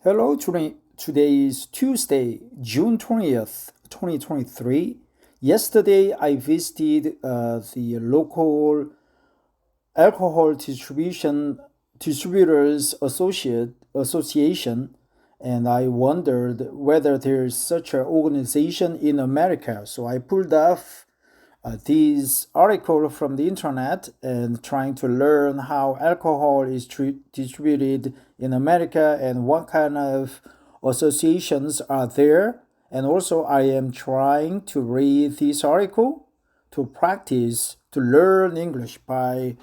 Today is Tuesday, June 20th, 2023. Yesterday, I visited the local alcohol distributors association, and I wondered whether there's such an organization in America. So I pulled up this article from the internet and trying to learn how alcohol is distributed in America and what kind of associations are there. And also, I am trying to read this article to practice to learn English by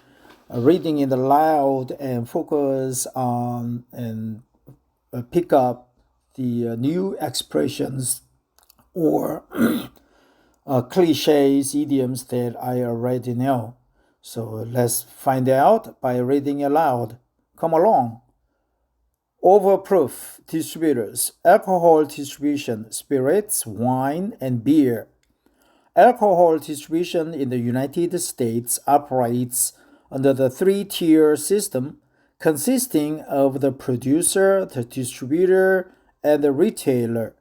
reading it aloud and focus on and pick up the new expressions or cliches, idioms that I already know. So let's find out by reading aloud. Come along. Overproof distributors, alcohol distribution, spirits, wine, and beer. Alcohol distribution in the United States operates under the three-tier system consisting of the producer, the distributor, and the retailer.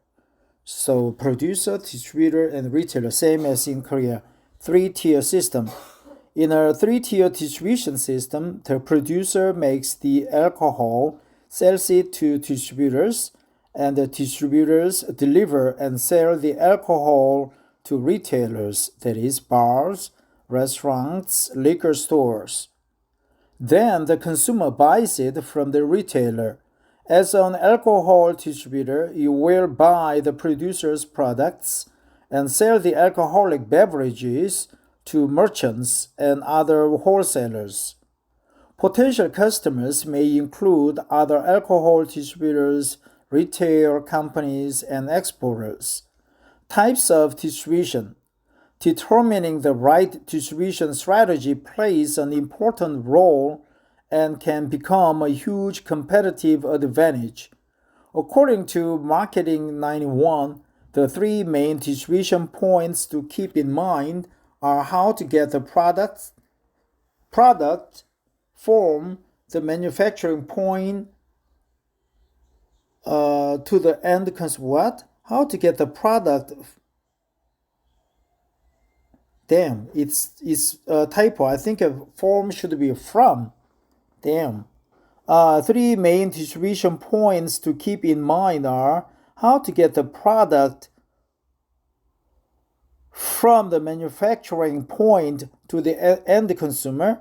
So producer, distributor, and retailer, same as in Korea, three-tier system. In a three-tier distribution system, the producer makes the alcohol, sells it to distributors, and the distributors deliver and sell the alcohol to retailers, that is, bars, restaurants, liquor stores. Then the consumer buys it from the retailer. As an alcohol distributor, you will buy the producer's products and sell the alcoholic beverages to merchants and other wholesalers. Potential customers may include other alcohol distributors, retail companies, and exporters. Types of distribution. Determining the right distribution strategy plays an important role and can become a huge competitive advantage. According to Marketing 91, the three main distribution points to keep in mind are how to get the product from the manufacturing point to the end consumer. What? How to get the product. Damn, it's a typo. I think a form should be from. Damn. Three main distribution points to keep in mind are how to get the product from the manufacturing point to the end consumer.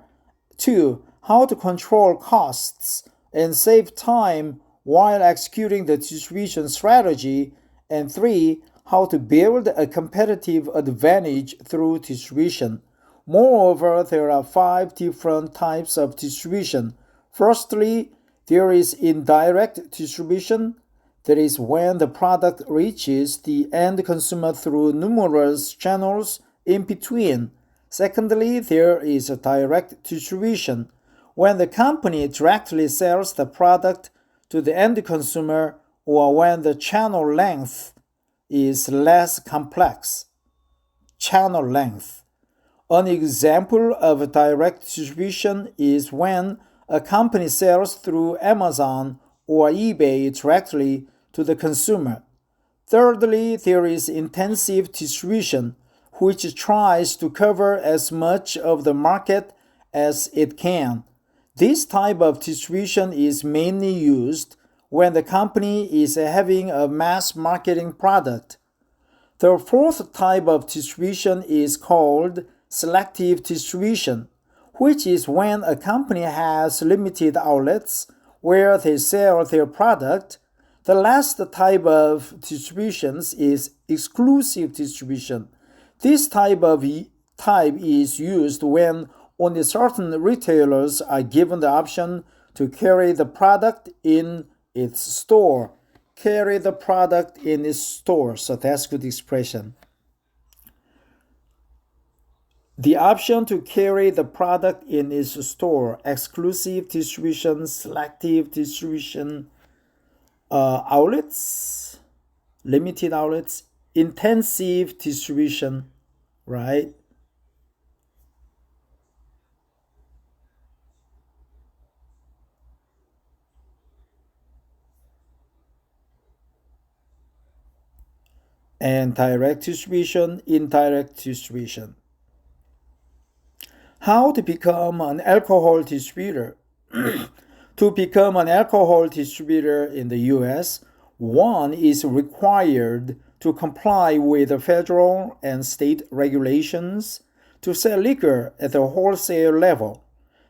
2. How to control costs and save time while executing the distribution strategy. And 3. How to build a competitive advantage through distribution. Moreover, there are 5 different types of distribution. Firstly, there is indirect distribution. That is when the product reaches the end consumer through numerous channels in between. Secondly, there is a direct distribution, when the company directly sells the product to the end consumer or when the channel length is less complex. Channel length. An example of direct distribution is when a company sells through Amazon or eBay directly to the consumer. Thirdly, there is intensive distribution, which tries to cover as much of the market as it can. This type of distribution is mainly used when the company is having a mass marketing product. The fourth type of distribution is called selective distribution, which is when a company has limited outlets where they sell their product. The last type of distribution is exclusive distribution. This type is used when only certain retailers are given the option to carry the product in its store. Carry the product in its store. So that's good expression. The option to carry the product in its store. Exclusive distribution, selective distribution, outlets, limited outlets, intensive distribution, right? and direct distribution, indirect distribution. How to become an alcohol distributor? To become an alcohol distributor in the U.S., one is required to comply with the federal and state regulations to sell liquor at the wholesale level.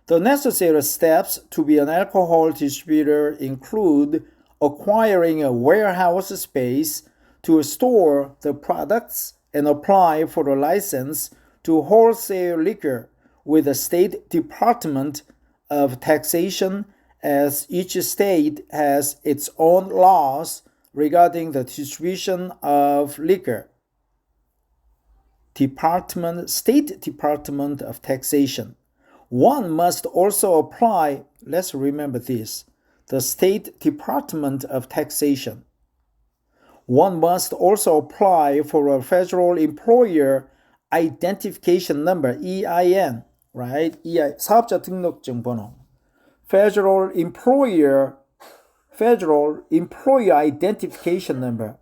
The necessary steps to be an alcohol distributor include acquiring a warehouse space to store the products and apply for a license to wholesale liquor with the State Department of Taxation, as each state has its own laws regarding the distribution of liquor. State Department of Taxation. One must also apply, let's remember this, the State Department of Taxation. One must also apply for a Federal Employer Identification Number, EIN, right? 사업자 등록증 번호. Federal Employer Identification Number.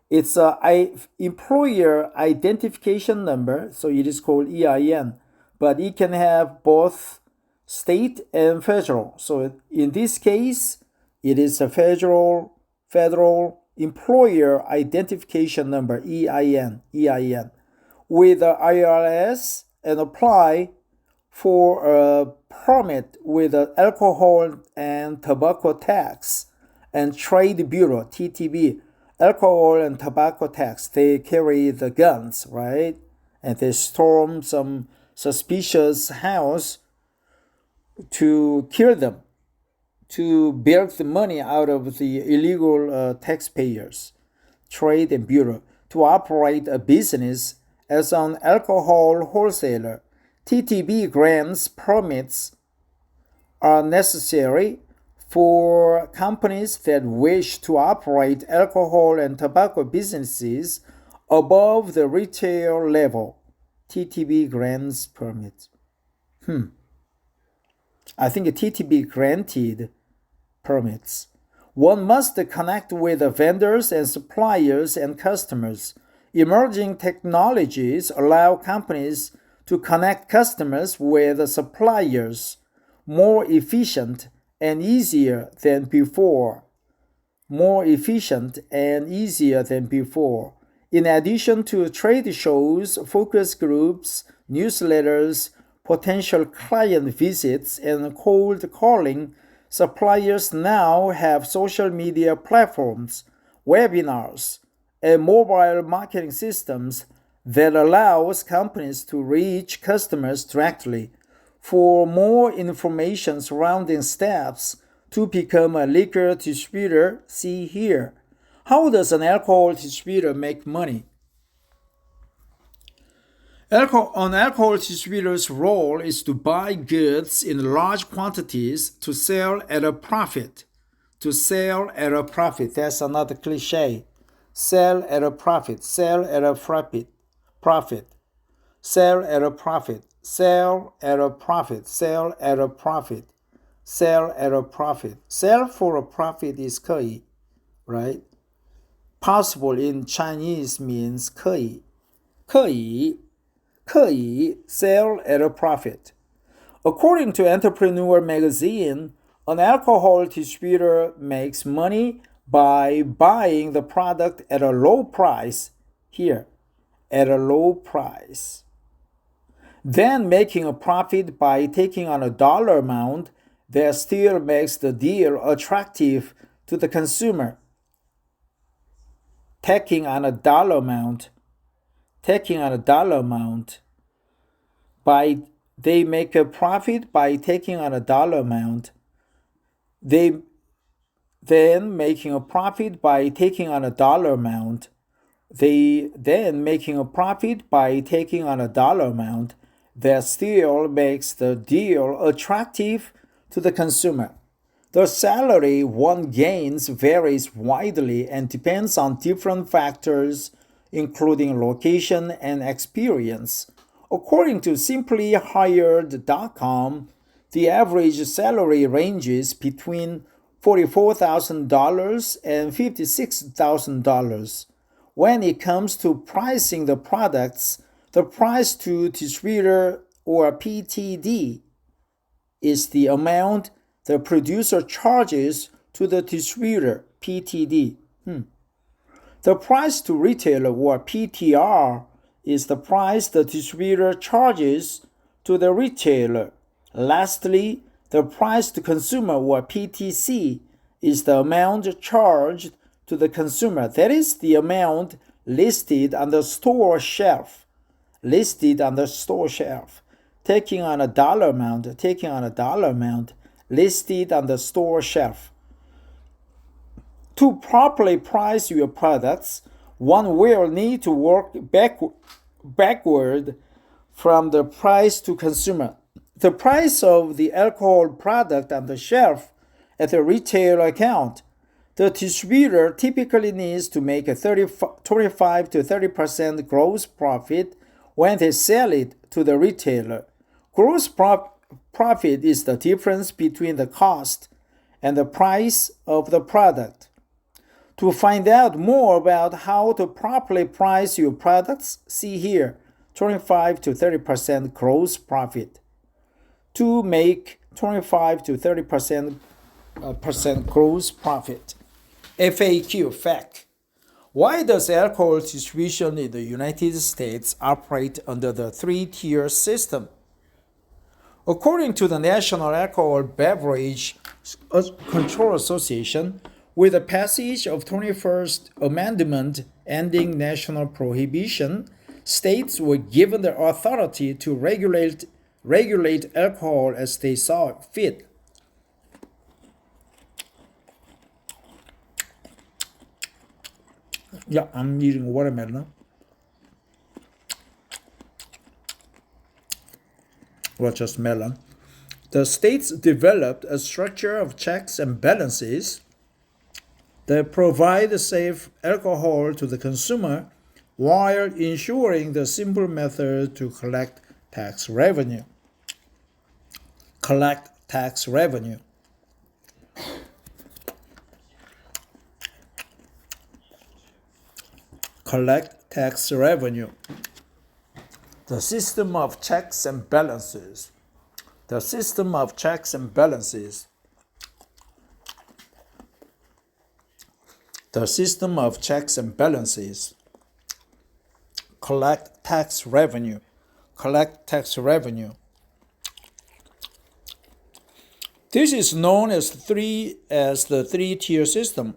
It's a employer identification number, so it is called EIN, but it can have both state and federal. So in this case, it is a federal employer identification number, EIN, with the IRS, and apply for a permit with the Alcohol and Tobacco Tax and Trade Bureau, TTB, Alcohol and Tobacco Tax. They carry the guns, right? And they storm some suspicious house to kill them, to bilk the money out of the illegal taxpayers. Trade and Bureau, to operate a business as an alcohol wholesaler. TTB grants permits are necessary for companies that wish to operate alcohol and tobacco businesses above the retail level. TTB grants permits. I think TTB granted permits. One must connect with the vendors and suppliers and customers. Emerging technologies allow companies to connect customers with suppliers more efficient and easier than before. In addition to trade shows, focus groups, newsletters, potential client visits, and cold calling, suppliers now have social media platforms, webinars, and mobile marketing systems that allows companies to reach customers directly. For more information surrounding steps to become a liquor distributor, see here. How does an alcohol distributor make money? An alcohol distributor's role is to buy goods in large quantities to sell at a profit. That's another cliche. Sell at a profit. Sell for a profit is 可以, right? Possible in Chinese means 可以, sell at a profit. According to Entrepreneur magazine, an alcohol distributor makes money by buying the product at a low price, then making a profit by taking on a dollar amount that still makes the deal attractive to the consumer. Taking on a dollar amount, they make a profit by taking on a dollar amount. Then making a profit by taking on a dollar amount that still makes the deal attractive to the consumer. The salary one gains varies widely and depends on different factors, including location and experience. According to simplyhired.com, the average salary ranges between $44,000 and $56,000, when it comes to pricing the products, the price to distributor or PTD is the amount the producer charges to the distributor, PTD. The price to retailer or PTR is the price the distributor charges to the retailer. Lastly, the price to consumer or PTC is the amount charged to the consumer. That is the amount listed on the store shelf. Listed on the store shelf. Taking on a dollar amount, listed on the store shelf. To properly price your products, one will need to work backward from the price to consumer. The price of the alcohol product on the shelf at the retail account. The distributor typically needs to make a 25 to 30% gross profit when they sell it to the retailer. Gross profit is the difference between the cost and the price of the product. To find out more about how to properly price your products, see here, 25 to 30% gross profit. To make 25 to 30% gross profit. FAQ, fact. Why does alcohol distribution in the United States operate under the three-tier system? According to the National Alcohol Beverage Control Association, with the passage of 21st Amendment ending national prohibition, states were given the authority to regulate alcohol as they saw fit. Yeah, I'm eating watermelon. Or just melon. The states developed a structure of checks and balances that provide safe alcohol to the consumer while ensuring the simple method to collect tax revenue. Collect tax revenue. Collect tax revenue. The system of checks and balances. The system of checks and balances. The system of checks and balances. Collect tax revenue. Collect tax revenue. This is known as the three-tier system.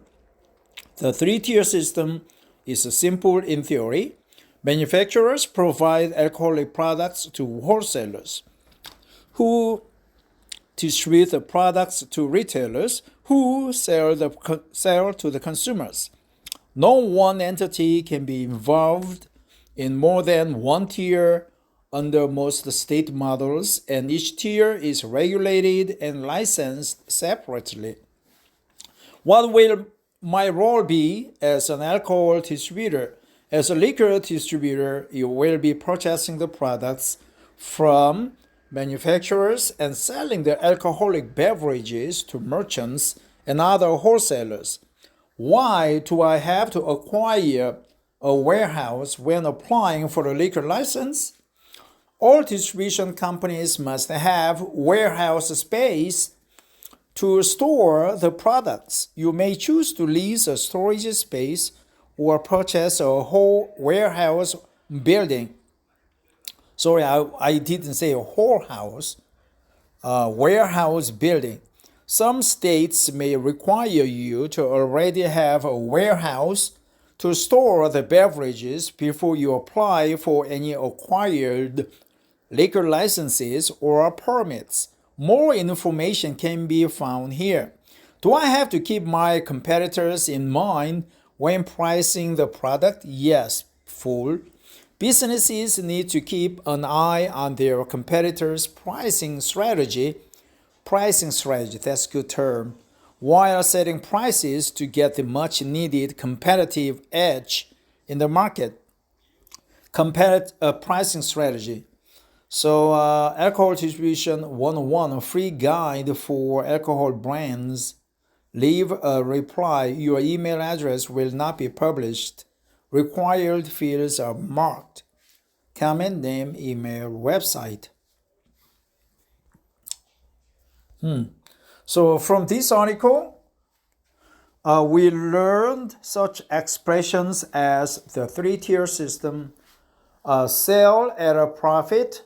The three-tier system is simple in theory. Manufacturers provide alcoholic products to wholesalers, who distribute the products to retailers, who sell to the consumers. No one entity can be involved in more than one tier under most state models, and each tier is regulated and licensed separately. What will my role be as an alcohol distributor? As a liquor distributor, you will be purchasing the products from manufacturers and selling the alcoholic beverages to merchants and other wholesalers. Why do I have to acquire a warehouse when applying for a liquor license? All distribution companies must have warehouse space to store the products. You may choose to lease a storage space or purchase a whole warehouse building. Sorry, I didn't say a whole house. Warehouse building. Some states may require you to already have a warehouse to store the beverages before you apply for any acquired liquor licenses or permits. More information can be found here. Do I have to keep my competitors in mind when pricing the product? Yes, fool. Businesses need to keep an eye on their competitors' pricing strategy. Pricing strategy, that's a good term. While setting prices to get the much needed competitive edge in the market. Pricing strategy. So, Alcohol Distribution 101, a free guide for alcohol brands. Leave a reply. Your email address will not be published. Required fields are marked. Comment, name, email, website. So from this article, we learned such expressions as the three-tier system, sell at a profit,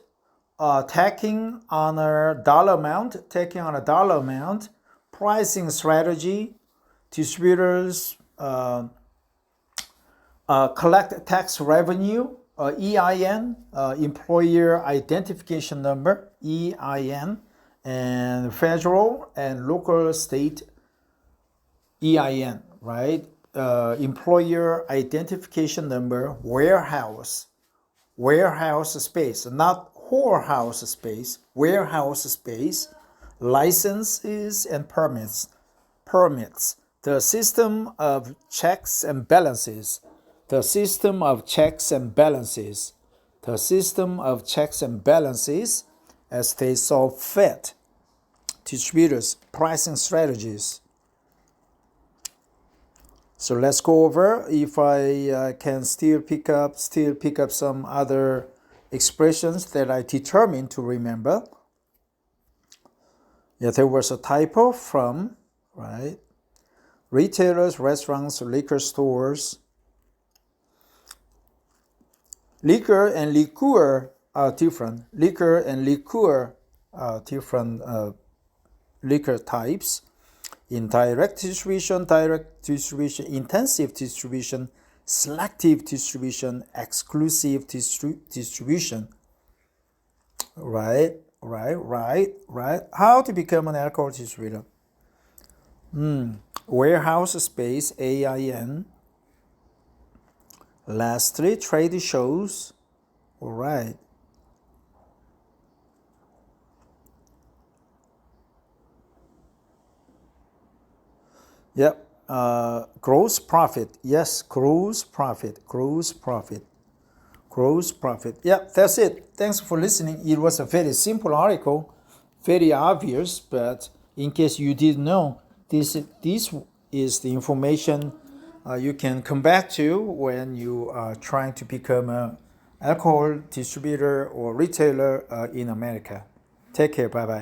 taking on a dollar amount, pricing strategy, distributors collect tax revenue, EIN, employer identification number, EIN, and federal and local state EIN, right? Employer identification number, warehouse space, not whorehouse space, warehouse space, licenses and permits, the system of checks and balances, the system of checks and balances, as they saw fit, distributors, pricing strategies. So let's go over if I can still pick up some other expressions that I determined to remember. Yeah, there was a typo from, right? Retailers, restaurants, liquor stores. Liquor and liqueur are different. Liquor are different liquor types. Indirect distribution, direct distribution, intensive distribution, selective distribution, exclusive distribution. Right. How to become an alcohol distributor? Warehouse space, AIN. Lastly, trade shows. All right. Yep. Gross profit. Yes, gross profit. Yep, that's it. Thanks for listening. It was a very simple article, very obvious, but in case you didn't know, this is the information you can come back to when you are trying to become an alcohol distributor or retailer in America. Take care. Bye-bye.